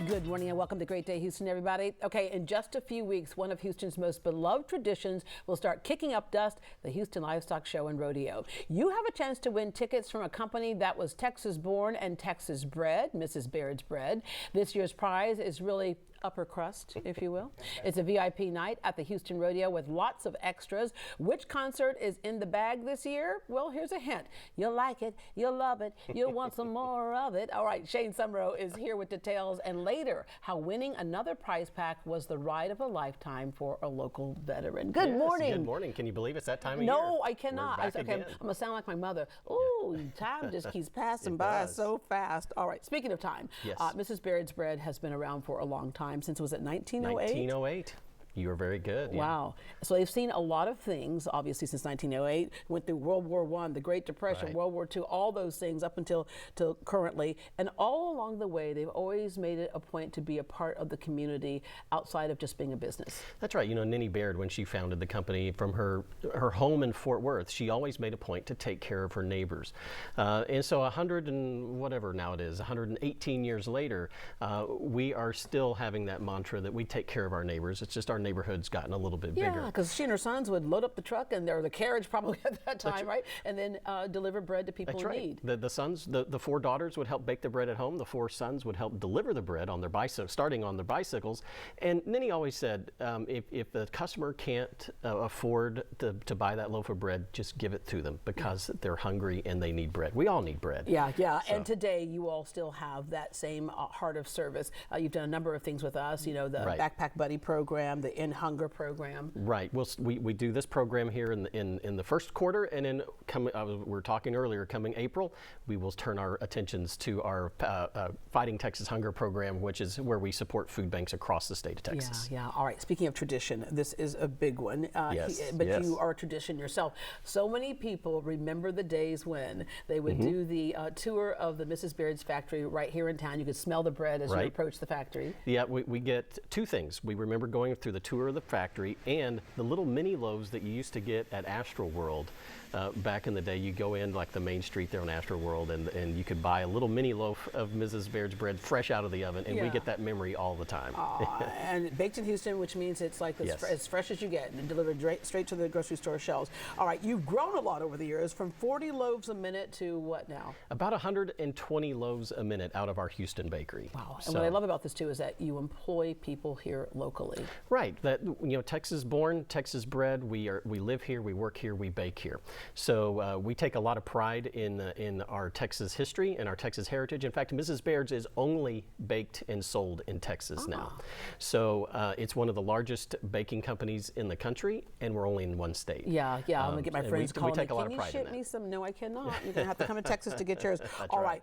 Good morning and welcome to Great Day Houston, everybody. Okay, in just a few weeks, one of Houston's most beloved traditions will start kicking up dust, the Houston Livestock Show and Rodeo. You have a chance to win tickets from a company that was Texas born and Texas bred, Mrs. Baird's Bread. This year's prize is really upper crust, if you will. It's a VIP night at the Houston Rodeo with lots of extras. Which concert is in the bag this year? Well, here's a hint. You'll like it, you'll love it, you'll want some more of it. All right, Shane Sumrow is here with details, and later, how winning another prize pack was the ride of a lifetime for a local veteran. Good morning. Good morning. Can you believe it's that time of year? No, I cannot. We're back I'm again. gonna sound like my mother. Ooh, time just keeps passing by so fast. All right, speaking of time, Yes. Mrs. Baird's Bread has been around for a long time, since was it 1908? 1908. You were very good. Wow. So they've seen a lot of things, obviously, since 1908. Went through World War I, the Great Depression, Right. World War II, all those things up until currently. And all along the way, they've always made it a point to be a part of the community outside of just being a business. That's right. You know, Ninny Baird, when she founded the company from her home in Fort Worth, she always made a point to take care of her neighbors. And so 100 and whatever now it is, 118 years later, we are still having that mantra that we take care of our neighbors. It's just our neighborhood's gotten a little bit bigger. Yeah, because she and her sons would load up the truck or the carriage probably at that time, right? And then deliver bread to people That's in right. need. The sons, the four daughters would help bake the bread at home. The four sons would help deliver the bread on their starting on their bicycles. And Ninny always said, if the customer can't afford to buy that loaf of bread, just give it to them because they're hungry and they need bread. We all need bread. Yeah, yeah. So. And today you all still have that same heart of service. You've done a number of things with us, you know, the Right. Backpack Buddy program, the In Hunger program. Right. We do this program here in the first quarter, and then we were talking earlier, coming April, we will turn our attentions to our Fighting Texas Hunger program, which is where we support food banks across the state of Texas. Yeah, yeah. All right. Speaking of tradition, this is a big one. Yes, But yes. you are a tradition yourself. So many people remember the days when they would do the tour of the Mrs. Baird's factory right here in town. You could smell the bread as you Right. approach the factory. Yeah, we get two things. We remember going through the tour of the factory and the little mini loaves that you used to get at Astro World. Back in the day, you go in like the main street there on Astro World, and you could buy a little mini loaf of Mrs. Baird's bread fresh out of the oven, and we get that memory all the time. And baked in Houston, which means it's like as fresh as you get and delivered straight to the grocery store shelves. All right, you've grown a lot over the years, from 40 loaves a minute to what now? About 120 loaves a minute out of our Houston bakery. Wow. And what I love about this too is that you employ people here locally. Right. That, you know, Texas born, Texas bred. We live here, we work here, we bake here. So we take a lot of pride in our Texas history and our Texas heritage. In fact, Mrs. Baird's is only baked and sold in Texas now. So it's one of the largest baking companies in the country, and we're only in one state. Yeah, I'm gonna get my friends calling me. Can you ship me some? No, I cannot. You're gonna have to come to Texas to get yours. All right.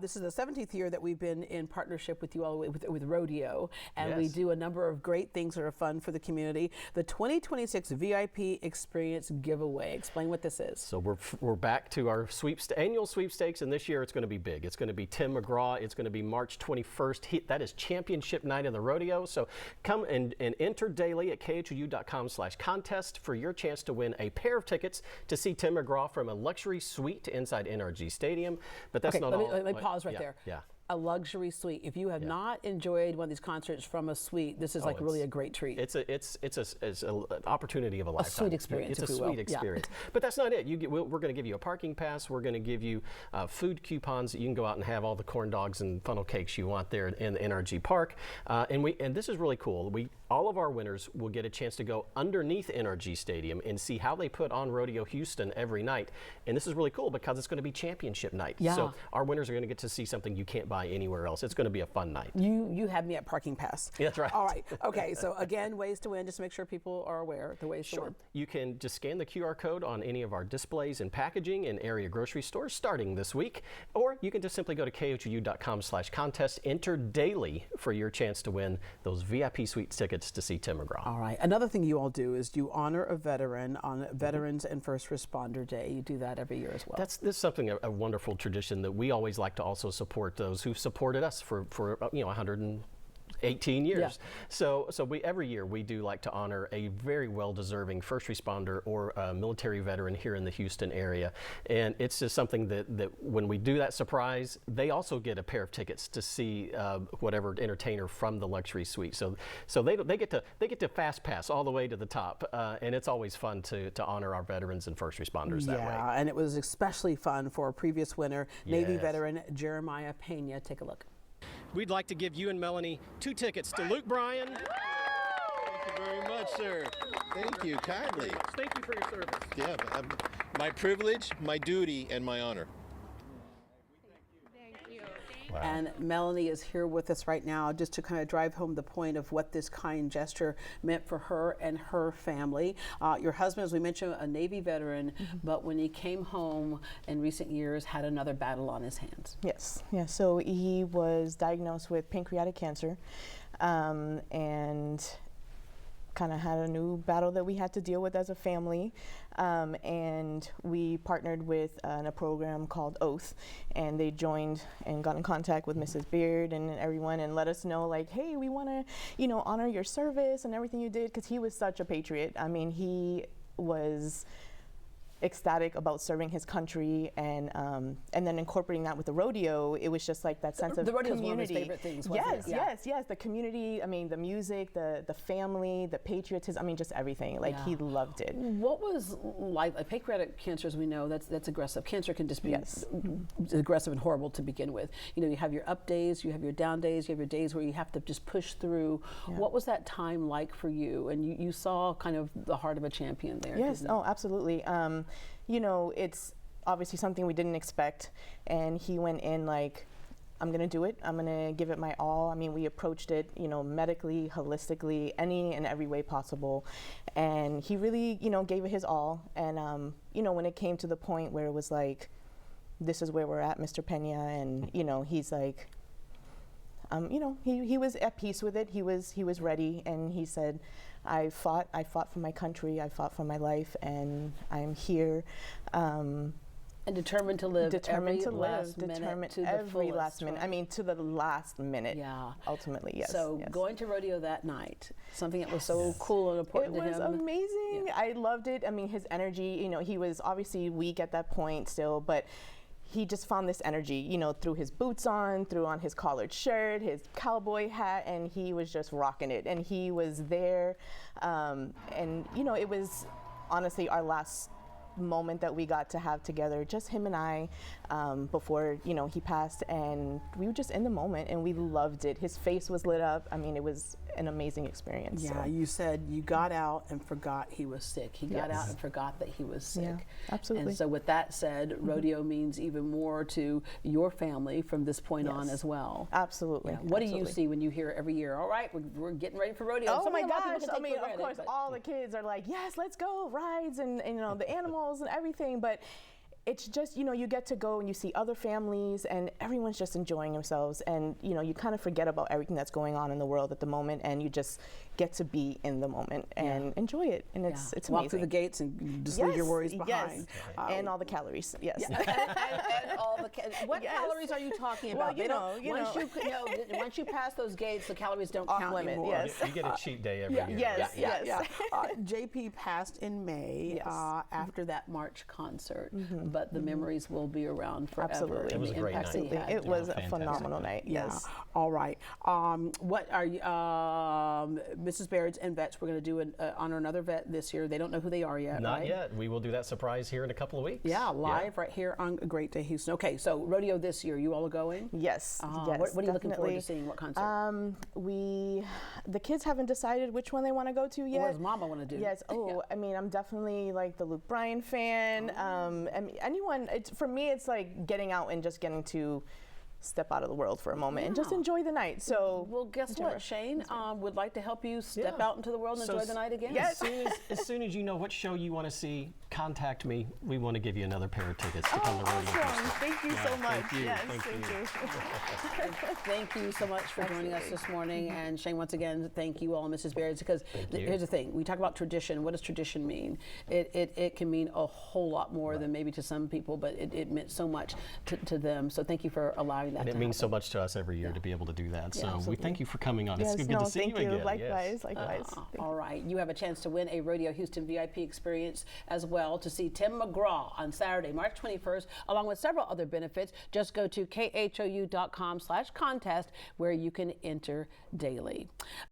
This is the 17th year that we've been in partnership with you all with Rodeo, and we do a number of great things that are fun for the community. The 2026 VIP Experience Giveaway. Explain what this is. So we're back to our annual sweepstakes, and this year it's going to be big. It's going to be Tim McGraw. It's going to be March 21st. That is championship night in the rodeo. So come and enter daily at khou.com/contest for your chance to win a pair of tickets to see Tim McGraw from a luxury suite inside NRG Stadium. But that's not all. Let me pause right there. Yeah. A luxury suite. If you have not enjoyed one of these concerts from a suite, this is like really a great treat. It's an opportunity of a lifetime. A sweet experience. It's a sweet experience. But that's not it. We're going to give you a parking pass. We're going to give you food coupons that you can go out and have all the corn dogs and funnel cakes you want there in the NRG Park. And this is really cool. All of our winners will get a chance to go underneath NRG Stadium and see how they put on Rodeo Houston every night. And this is really cool because it's going to be championship night. Yeah. So our winners are going to get to see something you can't buy anywhere else. It's going to be a fun night. You had me at parking pass. That's right. All right. Okay. So again, ways to win. Just make sure people are aware the ways to win. You can just scan the QR code on any of our displays and packaging in area grocery stores starting this week, or you can just simply go to khou.com/contest. Enter daily for your chance to win those VIP suite tickets to see Tim McGraw. All right. Another thing you all do is you honor a veteran on Veterans and First Responder Day. You do that every year as well. This is something, a wonderful tradition that we always like to also support those who've supported us for 100 and 18 years. So we every year we do like to honor a very well-deserving first responder or military veteran here in the Houston area, and it's just something that when we do that surprise, they also get a pair of tickets to see whatever entertainer from the luxury suite. So they get to fast pass all the way to the top, and it's always fun to honor our veterans and first responders that way. Yeah, and it was especially fun for a previous winner, Navy veteran Jeremiah Pena. Take a look. We'd like to give you and Melanie 2 tickets to Luke Bryan. Thank you very much, sir. Thank you kindly. Thank you for your service. Yeah, my privilege, my duty, and my honor. Wow. And Melanie is here with us right now just to kind of drive home the point of what this kind gesture meant for her and her family. Your husband, as we mentioned, a Navy veteran, but when he came home in recent years, had another battle on his hands. Yes, yeah. So he was diagnosed with pancreatic cancer, and kind of had a new battle that we had to deal with as a family, and we partnered with a program called Oath, and they joined and got in contact with Mrs. Baird and everyone and let us know, like, hey, we want to, honor your service and everything you did, because he was such a patriot. I mean, he was ecstatic about serving his country, and then incorporating that with the rodeo, it was just like that sense of community. The rodeo is one of his favorite things, wasn't it? Yes, the community, I mean, the music, the family, the patriotism, I mean, just everything. Like, he loved it. What was like pancreatic cancer, as we know, that's aggressive. Cancer can just be aggressive and horrible to begin with. You have your up days, you have your down days, you have your days where you have to just push through. What was that time like for you? And you saw kind of the heart of a champion there. Yes, oh, absolutely. It's obviously something we didn't expect, and he went in like, I'm gonna do it, I'm gonna give it my all. I mean, we approached it, medically, holistically, any and every way possible, and he really, gave it his all. And when it came to the point where it was like, this is where we're at, Mr. Pena, and he's like, he was at peace with it. He was ready, and he said, I fought for my country, I fought for my life, and I'm here. And determined to live every last minute. I mean, to the last minute. Yeah. Ultimately, yes. So going to rodeo that night, something that was so cool and important to him. It was amazing. Yeah. I loved it. I mean, his energy. He was obviously weak at that point still, but he just found this energy, through his boots on, through on his collared shirt, his cowboy hat, and he was just rocking it. And he was there, and it was honestly our last moment that we got to have together, just him and I, before he passed, and we were just in the moment, and we loved it. His face was lit up. I mean, it was an amazing experience. Yeah, so. You said you got out and forgot he was sick. He got out and forgot that he was sick. Yeah, absolutely. And so with that said, rodeo means even more to your family from this point on as well. Absolutely. Yeah. What do you see when you hear every year, all right, we're getting ready for rodeo? Oh my gosh, I mean, of course, all the kids are like, yes, let's go, rides, and the animals and everything, but it's just, you get to go and you see other families and everyone's just enjoying themselves, and you kind of forget about everything that's going on in the world at the moment, and you just get to be in the moment and enjoy it, and it's amazing. Walk through the gates and just leave your worries behind. And all the calories. Yes. And all the what calories are you talking about? Well, once you pass those gates, the calories don't count limit, anymore. Yes. You get a cheat day every year. Yes. JP passed in May after that March concert, but the memories will be around forever. Absolutely. It was a great night. It was a phenomenal night. Yes. All right. What are you, Mrs. Baird's and vets? We're going to do honor another vet this year. They don't know who they are yet. Not yet. We will do that surprise here in a couple of weeks. Yeah, live right here on Great Day Houston. Okay, so rodeo this year. You all are going? Yes. What are you looking forward to seeing? What concert? The kids haven't decided which one they want to go to yet. What does Mama want to do? Yes. I mean, I'm definitely like the Luke Bryan fan. Anyone. For me, it's like getting out and just getting to step out of the world for a moment and just enjoy the night. So, well, guess what? Shane would like to help you step out into the world and enjoy the night again. Yes. As soon as you know what show you want to see, contact me. We want to give you another pair of tickets to come to Rodeo. Awesome. Thank you so much. Thank you. Yes, Thank you. Thank you so much for joining us this morning. And Shane, once again, thank you all, Mrs. Baird, because here's the thing. We talk about tradition. What does tradition mean? It can mean a whole lot more than maybe to some people, but it meant so much to them. So thank you for allowing wanting that And to it means so happen. much to us every year to be able to do that. So we absolutely. thank you for coming on. Yes, It's good no, to see thank you again. Likewise, Yes. likewise. All right, you have a chance to win a Rodeo Houston VIP experience as well to see Tim McGraw on Saturday, March 21st, along with several other benefits. Just go to khou.com/contest where you can enter daily.